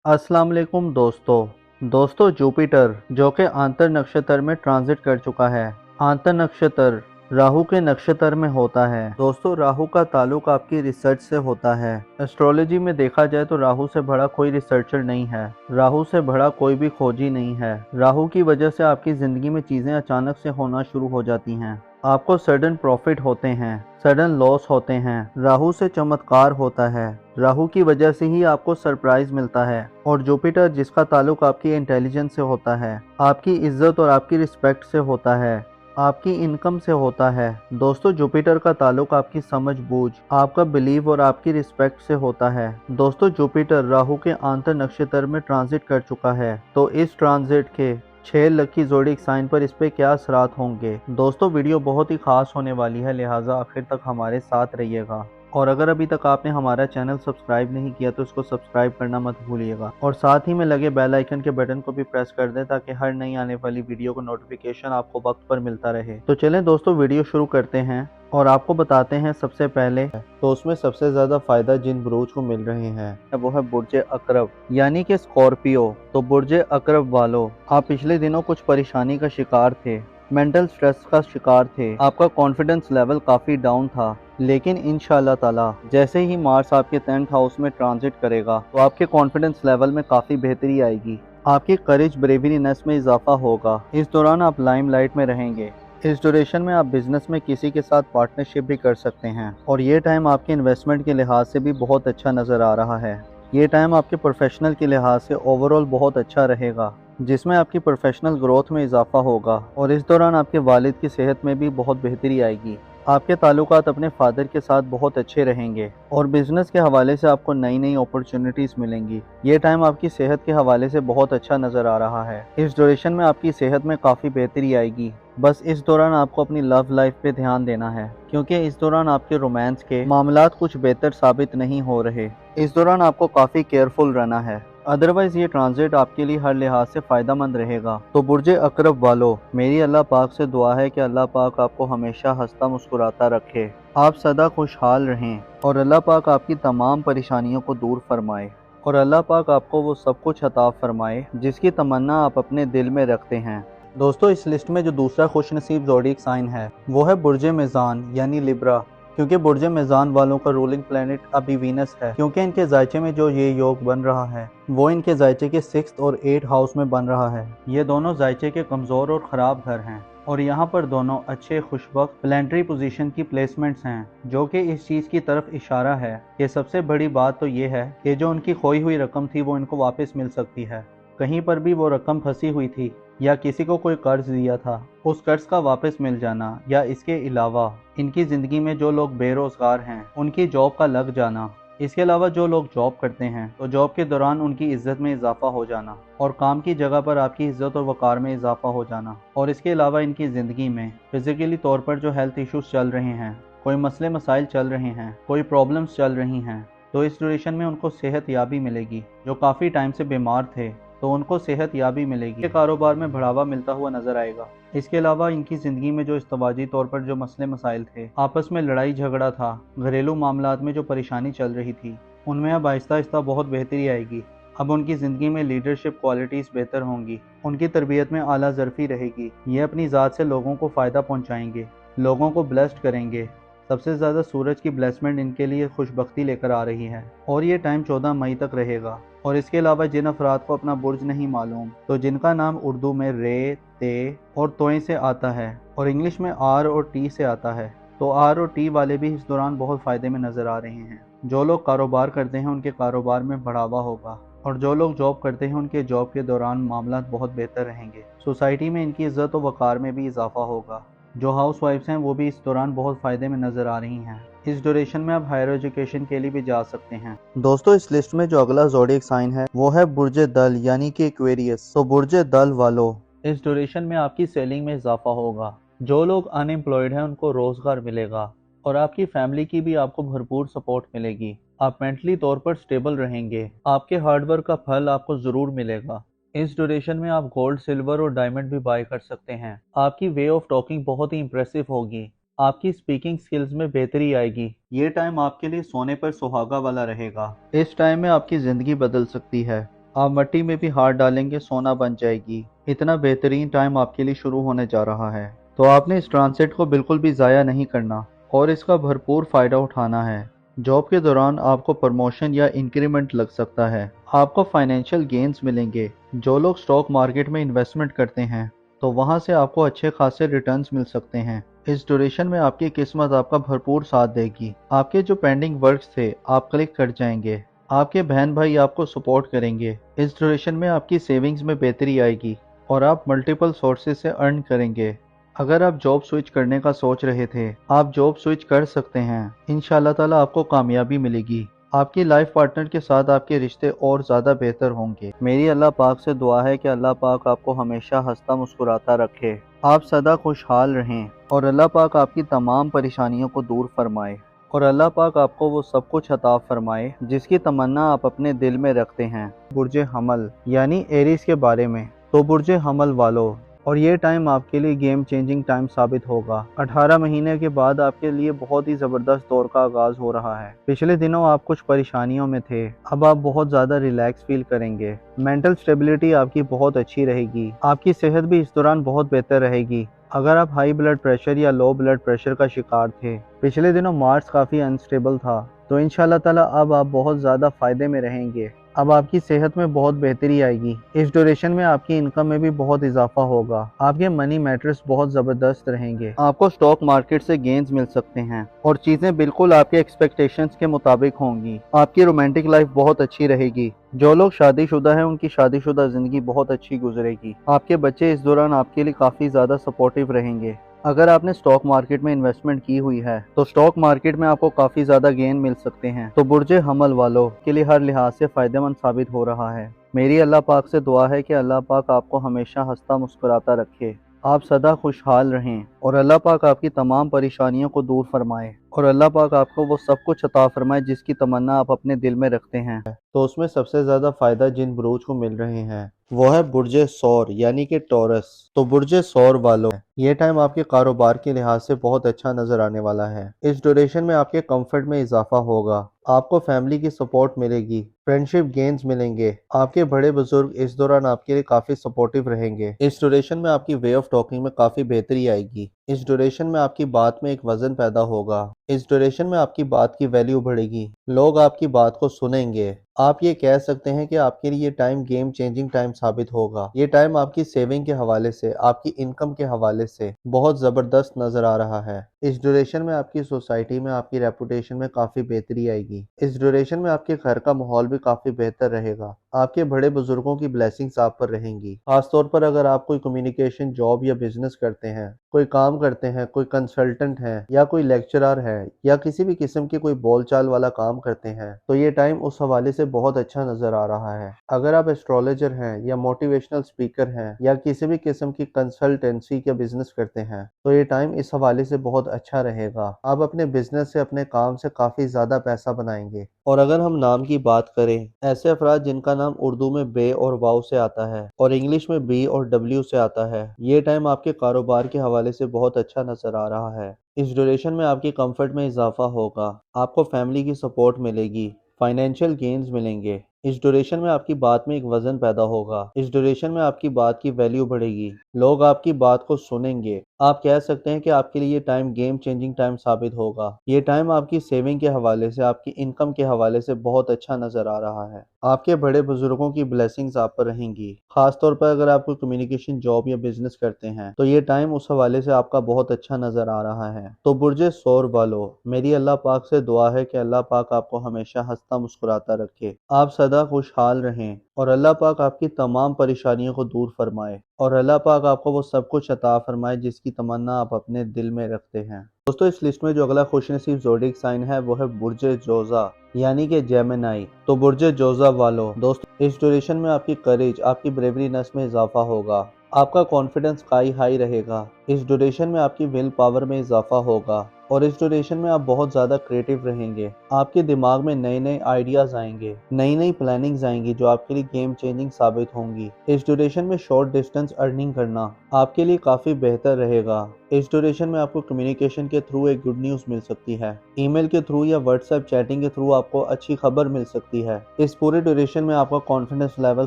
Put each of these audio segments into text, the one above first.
अस्सलाम वालेकुम दोस्तों जुपिटर जो कि आंतर नक्षत्र में ट्रांजिट कर चुका है। आंतर नक्षत्र राहु के नक्षत्र में होता है। दोस्तों राहु का ताल्लुक आपकी रिसर्च से होता है। एस्ट्रोलॉजी में देखा जाए तो राहु से बड़ा कोई रिसर्चर नहीं है, राहु से बड़ा कोई भी खोजी नहीं है। राहु की वजह से आपकी ज़िंदगी में चीज़ें अचानक से होना शुरू हो जाती हैं। आपको सडन प्रॉफिट होते हैं, सडन लॉस होते हैं। राहु से चमत्कार होता है, राहु की वजह से ही आपको सरप्राइज मिलता है। और जुपिटर जिसका ताल्लुक आपकी इंटेलिजेंस से होता है, आपकी इज्जत और आपकी रिस्पेक्ट से होता है, आपकी इनकम से होता है। दोस्तों जुपिटर का ताल्लुक आपकी समझ बूझ, आपका बिलीव और आपकी रिस्पेक्ट से होता है। दोस्तों जुपिटर राहु के आंतर नक्षत्र में ट्रांजिट कर चुका है, तो इस ट्रांजिट के 6 लकी ज़ोडिएक साइन पर इस पे क्या असरात होंगे। दोस्तों वीडियो बहुत ही खास होने वाली है, लिहाजा आखिर तक हमारे साथ रहिएगा। और अगर अभी तक आपने हमारा चैनल सब्सक्राइब नहीं किया तो इसको सब्सक्राइब करना मत भूलिएगा, और साथ ही में लगे बेल आइकन के बटन को भी प्रेस कर दें ताकि हर नई आने वाली वीडियो को नोटिफिकेशन आपको वक्त पर मिलता रहे। तो चलें दोस्तों वीडियो शुरू करते हैं और आपको बताते हैं सबसे पहले तो उसमें सबसे ज़्यादा फ़ायदा जिन बुरूज को मिल रहे हैं वो है बुर्ज अकरब यानी कि स्कॉर्पियो। तो बुर्ज अकरब वालों, आप पिछले दिनों कुछ परेशानी का शिकार थे, मेंटल स्ट्रेस का शिकार थे, आपका कॉन्फिडेंस लेवल काफ़ी डाउन था। लेकिन इंशाल्लाह ताला जैसे ही मार्स आपके 10th हाउस में ट्रांजिट करेगा तो आपके कॉन्फिडेंस लेवल में काफ़ी बेहतरी आएगी, आपकी करेज ब्रेवरीनेस में इजाफा होगा। इस दौरान आप लाइमलाइट में रहेंगे। इस ड्यूरेशन में आप बिजनेस में किसी के साथ पार्टनरशिप भी कर सकते हैं, और ये टाइम आपके इन्वेस्टमेंट के लिहाज से भी बहुत अच्छा नज़र आ रहा है। ये टाइम आपके प्रोफेशनल के लिहाज से ओवरऑल बहुत अच्छा रहेगा, जिसमें आपकी प्रोफेशनल ग्रोथ में इजाफा होगा। और इस दौरान आपके वालिद की सेहत में भी बहुत बेहतरी आएगी। आपके ताल्लुकात अपने फादर के साथ बहुत अच्छे रहेंगे, और बिजनेस के हवाले से आपको नई नई अपॉर्चुनिटीज़ मिलेंगी। ये टाइम आपकी सेहत के हवाले से बहुत अच्छा नज़र आ रहा है। इस ड्यूरेशन में आपकी सेहत में काफ़ी बेहतरी आएगी। बस इस दौरान आपको अपनी लव लाइफ पे ध्यान देना है, क्योंकि इस दौरान आपके रोमांस के मामलात कुछ बेहतर साबित नहीं हो रहे। इस दौरान आपको काफ़ी केयरफुल रहना है, अदरवाइज ये ट्रांजिट आपके लिए हर लिहाज से फ़ायदेमंद रहेगा। तो बुर्ज अकरब वालों, मेरी अल्लाह पाक से दुआ है कि अल्लाह पाक आपको हमेशा हंसता मुस्कुराता रखे, आप सदा खुशहाल रहें, और अल्लाह पाक आपकी तमाम परेशानियों को दूर फरमाए, और अल्लाह पाक आपको वो सब कुछ अता फरमाए जिसकी तमन्ना आप अपने दिल में रखते हैं। दोस्तों इस लिस्ट में जो दूसरा खुशनसीब ज़ोडिएक साइन है वो है बुर्ज मीज़ान यानी लिब्रा, क्योंकि बुर्ज मीज़ान वालों का रूलिंग प्लेनेट अभी वीनस है। क्योंकि इनके जायचे में जो ये योग बन रहा है वो इनके जायचे के 6th और 8th हाउस में बन रहा है। ये दोनों जायचे के कमज़ोर और ख़राब घर हैं, और यहाँ पर दोनों अच्छे खुशबख्त प्लानिटरी पोजीशन की प्लेसमेंट्स हैं, जो कि इस चीज़ की तरफ इशारा है कि सबसे बड़ी बात तो ये है कि जो उनकी खोई हुई रकम थी वो इनको वापस मिल सकती है। कहीं पर भी वो रकम फंसी हुई थी या किसी को कोई कर्ज दिया था, उस कर्ज का वापस मिल जाना, या इसके अलावा इनकी ज़िंदगी में जो लोग बेरोज़गार हैं उनकी जॉब का लग जाना। इसके अलावा जो लोग जॉब करते हैं तो जॉब के दौरान उनकी इज्जत में इजाफा हो जाना, और काम की जगह पर आपकी इज्जत और वक़ार में इजाफा हो जाना। और इसके अलावा इनकी ज़िंदगी में फिजिकली तौर पर जो हेल्थ इश्यूज़ चल रहे हैं, कोई मसले मसाइल चल रहे हैं, कोई प्रॉब्लम्स चल रही हैं, तो इस ड्यूरेशन में उनको सेहत याबी मिलेगी। जो काफ़ी टाइम से बीमार थे तो उनको सेहत याबी मिलेगी, कारोबार में बढ़ावा मिलता हुआ नजर आएगा। इसके अलावा इनकी ज़िंदगी में जो इस्तवाजी तौर पर जो मसले मसाइल थे, आपस में लड़ाई झगड़ा था, घरेलू मामलात में जो परेशानी चल रही थी, उनमें अब आहिस्ता आहिस्ता बहुत बेहतरी आएगी। अब उनकी ज़िंदगी में लीडरशिप क्वालिटीज़ बेहतर होंगी, उनकी तरबियत में आला ज़रफ़ी रहेगी। ये अपनी ज़ात से लोगों को फ़ायदा पहुँचाएंगे, लोगों को ब्लेस्ड करेंगे। सबसे ज़्यादा सूरज की ब्लेसमेंट इनके लिए खुशबख्ती लेकर आ रही है, और ये टाइम 14 मई तक रहेगा। और इसके अलावा जिन अफराद को अपना बुर्ज नहीं मालूम, तो जिनका नाम उर्दू में रे, ते और तोय से आता है और इंग्लिश में आर और टी से आता है, तो आर और टी वाले भी इस दौरान बहुत फ़ायदे में नज़र आ रहे हैं। जो लोग कारोबार करते हैं उनके कारोबार में बढ़ावा होगा, और जो लोग जॉब करते हैं उनके जॉब के दौरान मामला बहुत बेहतर रहेंगे। सोसाइटी में इनकी इज़्ज़त और वक़ार में भी इजाफा होगा। जो हाउस वाइफ्स हैं वो भी इस दौरान बहुत फ़ायदे में नज़र आ रही हैं। इस ड्यूरेशन में आप हायर एजुकेशन के लिए भी जा सकते हैं। दोस्तों इस लिस्ट में जो अगला ज़ोडिएक साइन है वो है बुर्ज दल यानी कि एक्वेरियस। तो बुर्ज दल वालों, इस ड्यूरेशन में आपकी सेलिंग में इजाफा होगा। जो लोग अनएम्प्लॉयड हैं उनको रोज़गार मिलेगा, और आपकी फैमिली की भी आपको भरपूर सपोर्ट मिलेगी। आप मेंटली तौर पर स्टेबल रहेंगे, आपके हार्डवर्क का फल आपको ज़रूर मिलेगा। इस ड्यूरेशन में आप गोल्ड, सिल्वर और डायमंड भी बाय कर सकते हैं। आपकी वे ऑफ टॉकिंग बहुत ही इंप्रेसिव होगी, आपकी स्पीकिंग स्किल्स में बेहतरी आएगी। ये टाइम आपके लिए सोने पर सुहागा वाला रहेगा। इस टाइम में आपकी ज़िंदगी बदल सकती है, आप मिट्टी में भी हाथ डालेंगे सोना बन जाएगी। इतना बेहतरीन टाइम आपके लिए शुरू होने जा रहा है, तो आपने इस ट्रांसिट को बिल्कुल भी ज़ाया नहीं करना और इसका भरपूर फ़ायदा उठाना है। जॉब के दौरान आपको प्रमोशन या इंक्रीमेंट लग सकता है। आपको फाइनेंशियल गेन्स मिलेंगे। जो लोग स्टॉक मार्केट में इन्वेस्टमेंट करते हैं तो वहां से आपको अच्छे खासे रिटर्न्स मिल सकते हैं। इस ड्यूरेशन में आपकी किस्मत आपका भरपूर साथ देगी। आपके जो पेंडिंग वर्क्स थे आप क्लिक कर जाएंगे। आपके बहन भाई आपको सपोर्ट करेंगे। इस ड्यूरेशन में आपकी सेविंग्स में बेहतरी आएगी और आप मल्टीपल सोर्सेज से अर्न करेंगे। अगर आप जॉब स्विच करने का सोच रहे थे, आप जॉब स्विच कर सकते हैं। इंशाल्लाह ताला आपको कामयाबी मिलेगी। आपकी लाइफ पार्टनर के साथ आपके रिश्ते और ज़्यादा बेहतर होंगे। मेरी अल्लाह पाक से दुआ है कि अल्लाह पाक आपको हमेशा हंसता मुस्कुराता रखे, आप सदा खुशहाल रहें और अल्लाह पाक आपकी तमाम परेशानियों को दूर फरमाए और अल्लाह पाक आपको वो सब कुछ अता फरमाए जिसकी तमन्ना आप अपने दिल में रखते हैं। बुर्ज हमल यानी एरीज के बारे में, तो बुर्ज हमल वालों, और ये टाइम आपके लिए गेम चेंजिंग टाइम साबित होगा। 18 महीने के बाद आपके लिए बहुत ही ज़बरदस्त दौर का आगाज़ हो रहा है। पिछले दिनों आप कुछ परेशानियों में थे, अब आप बहुत ज़्यादा रिलैक्स फील करेंगे। मेंटल स्टेबिलिटी आपकी बहुत अच्छी रहेगी। आपकी सेहत भी इस दौरान बहुत बेहतर रहेगी। अगर आप हाई ब्लड प्रेशर या लो ब्लड प्रेशर का शिकार थे, पिछले दिनों मार्स काफ़ी अनस्टेबल था, तो इंशाल्लाह ताला अब आप बहुत ज़्यादा फ़ायदे में रहेंगे। अब आपकी सेहत में बहुत बेहतरी आएगी। इस ड्यूरेशन में आपकी इनकम में भी बहुत इजाफा होगा। आपके मनी मैटर्स बहुत ज़बरदस्त रहेंगे। आपको स्टॉक मार्केट से गेन्स मिल सकते हैं और चीज़ें बिल्कुल आपके एक्सपेक्टेशंस के मुताबिक होंगी। आपकी रोमांटिक लाइफ बहुत अच्छी रहेगी। जो लोग शादीशुदा हैं उनकी शादीशुदा ज़िंदगी बहुत अच्छी गुजरेगी। आपके बच्चे इस दौरान आपके लिए काफ़ी ज़्यादा सपोर्टिव रहेंगे। अगर आपने स्टॉक मार्केट में इन्वेस्टमेंट की हुई है तो स्टॉक मार्केट में आपको काफ़ी ज़्यादा गेन मिल सकते हैं। तो बुर्ज हमल वालों के लिए हर लिहाज से फ़ायदेमंद साबित हो रहा है। मेरी अल्लाह पाक से दुआ है कि अल्लाह पाक आपको हमेशा हंसता मुस्कुराता रखे, आप सदा खुशहाल रहें और अल्लाह पाक आपकी तमाम परेशानियों को दूर फरमाए और अल्लाह पाक आपको वो सब कुछ अता फरमाए जिसकी तमन्ना आप अपने दिल में रखते हैं। तो उसमें सबसे ज़्यादा फ़ायदा जिन बुरूज को मिल रहे हैं वो है बुर्ज सौर यानी कि टॉरस। तो बुर्ज सौर वालों, ये टाइम आपके कारोबार के लिहाज से बहुत अच्छा नजर आने वाला है। इस ड्यूरेशन में आपके कंफर्ट में इजाफा होगा। आपको फैमिली की सपोर्ट मिलेगी, फ्रेंडशिप गेन्स मिलेंगे। आपके बड़े बुजुर्ग इस दौरान आपके लिए काफ़ी सपोर्टिव रहेंगे। इस ड्यूरेशन में आपकी वे ऑफ टॉकिंग में काफ़ी बेहतरी आएगी। इस ड्यूरेशन में आपकी बात में एक वजन पैदा होगा। इस ड्यूरेशन में आपकी बात की वैल्यू बढ़ेगी। लोग आपकी बात को सुनेंगे। आप ये कह सकते हैं कि आपके लिए ये टाइम गेम चेंजिंग टाइम साबित होगा। ये टाइम आपकी सेविंग के हवाले से, आपकी इनकम के हवाले से बहुत ज़बरदस्त नज़र आ रहा है। इस ड्यूरेशन में आपकी सोसाइटी में आपकी रेपुटेशन में काफ़ी बेहतरी आएगी। इस ड्यूरेशन में आपके घर का माहौल भी काफ़ी बेहतर रहेगा। आपके बड़े बुजुर्गों की ब्लेसिंग्स आप पर रहेंगी। खासतौर पर अगर आप कोई कम्युनिकेशन जॉब या बिजनेस करते हैं, कोई काम करते हैं, कोई कंसल्टेंट है या कोई लेक्चरर है या किसी भी किस्म की कोई बोलचाल वाला काम करते हैं, तो ये टाइम उस हवाले से बहुत अच्छा नजर आ रहा है। अगर आप एस्ट्रोलॉजर हैं या मोटिवेशनल स्पीकर हैं या किसी भी किस्म की कंसल्टेंसी का बिजनेस करते हैं, तो ये टाइम इस हवाले से बहुत अच्छा रहेगा। आप अपने बिजनेस से, अपने काम से काफी ज्यादा पैसा बनाएंगे। और अगर हम नाम की बात करें, ऐसे अफराद जिनका नाम उर्दू में बे और वाव से आता है और इंग्लिश में बी और डब्ल्यू से आता है, ये टाइम आपके कारोबार के हवाले से बहुत अच्छा नजर आ रहा है। इस ड्यूरेशन में आपकी कंफर्ट में इजाफा होगा। आपको फैमिली की सपोर्ट मिलेगी, फाइनेंशियल गेन्स मिलेंगे। इस ड्यूरेशन में आपकी बात में एक वजन पैदा होगा। इस ड्यूरेशन में आपकी बात की वैल्यू बढ़ेगी। लोग आपकी बात को सुनेंगे। आप कह सकते हैं कि आपके लिए ये टाइम गेम चेंजिंग टाइम साबित होगा। ये टाइम आपकी सेविंग के हवाले से, आपकी इनकम के हवाले से बहुत अच्छा नजर आ रहा है। आपके बड़े बुजुर्गों की ब्लेसिंग्स आप पर रहेंगी। खासतौर पर अगर आप कोई कम्युनिकेशन जॉब या बिजनेस करते हैं, तो ये टाइम उस हवाले से आपका बहुत अच्छा नजर आ रहा है। तो बुर्ज सौर वालों, मेरी अल्लाह पाक से दुआ है कि अल्लाह पाक आपको हमेशा हंसता मुस्कुराता रखे, आप सदा खुशहाल रहें और अल्लाह पाक आपकी तमाम परेशानियों को दूर फरमाए और अल्लाह पाक आपको वो सब कुछ अता फरमाए जिसकी तमन्ना आप अपने दिल में रखते हैं। दोस्तों, इस लिस्ट में जो अगला खुशनसीब ज़ोडिक साइन है वो है बुर्ज जोजा यानी कि जेमिनी। तो बुर्ज जोजा वालों, दोस्तों इस ड्यूरेशन में आपकी करेज, आपकी ब्रेवरीनेस में इजाफा होगा। आपका कॉन्फिडेंस हाई रहेगा। इस ड्यूरेशन में आपकी विल पावर में इजाफा होगा और इस ड्यूरेशन में आप बहुत ज़्यादा क्रिएटिव रहेंगे। आपके दिमाग में नए नए आइडियाज़ आएंगे, नई नई प्लानिंग्स आएंगी जो आपके लिए गेम चेंजिंग साबित होंगी। इस ड्यूरेशन में शॉर्ट डिस्टेंस अर्निंग करना आपके लिए काफ़ी बेहतर रहेगा। इस ड्यूरेशन में आपको कम्युनिकेशन के थ्रू एक गुड न्यूज़ मिल सकती है। ईमेल के थ्रू या व्हाट्सएप चैटिंग के थ्रू आपको अच्छी खबर मिल सकती है। इस पूरे ड्यूरेशन में आपका कॉन्फिडेंस लेवल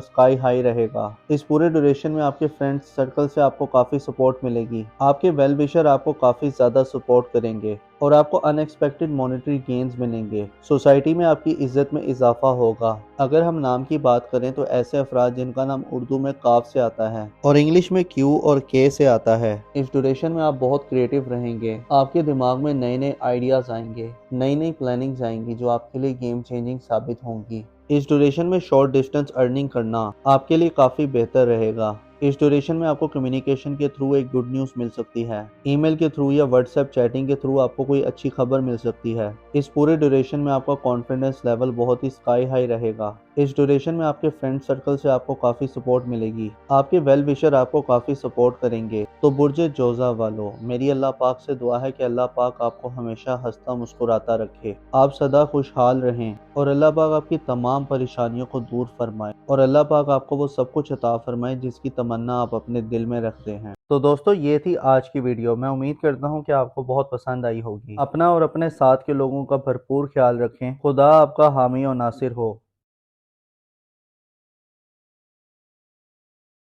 स्काई हाई रहेगा। इस पूरे ड्यूरेशन में आपके फ्रेंड्स सर्कल से आपको काफ़ी सपोर्ट मिलेगी। आपके वेल विशर आपको काफ़ी ज़्यादा सपोर्ट करेंगे और आपको अनएक्सपेक्टेड मॉनेटरी गेन्स मिलेंगे। सोसाइटी में आपकी इज्जत में इजाफा होगा। अगर हम नाम की बात करें तो ऐसे अफराद जिनका नाम उर्दू में काफ से आता है और इंग्लिश में क्यू और के से आता है, इस ड्यूरेशन में आप बहुत क्रिएटिव रहेंगे। आपके दिमाग में नए नए आइडियाज आएंगे, नई नई प्लानिंग्स आएंगी जो आपके लिए गेम चेंजिंग साबित होंगी। इस ड्यूरेशन में शॉर्ट डिस्टेंस अर्निंग करना आपके लिए काफ़ी बेहतर रहेगा। इस ड्यूरेशन में आपको कम्युनिकेशन के थ्रू एक गुड न्यूज़ मिल सकती है। ईमेल के थ्रू या व्हाट्सएप चैटिंग के थ्रू आपको कोई अच्छी खबर मिल सकती है। इस पूरे ड्यूरेशन में आपका कॉन्फिडेंस लेवल बहुत ही स्काई हाई रहेगा। इस ड्यूरेशन में आपके फ्रेंड सर्कल से आपको काफ़ी सपोर्ट मिलेगी। आपके वेल विशर आपको काफ़ी सपोर्ट करेंगे। तो बुर्ज जोज़ा वालों, मेरी अल्लाह पाक से दुआ है कि अल्लाह पाक आपको हमेशा हंसता मुस्कुराता रखे, आप सदा खुशहाल रहें और अल्लाह पाक आपकी तमाम परेशानियों को दूर फरमाए और अल्लाह पाक आपको वो सब कुछ अता फरमाए जिसकी तमन्ना आप अपने दिल में रखते हैं। तो दोस्तों, ये थी आज की वीडियो। मैं उम्मीद करता हूँ कि आपको बहुत पसंद आई होगी। अपना और अपने साथ के लोगों का भरपूर ख्याल रखें। खुदा आपका हामी और नासिर हो।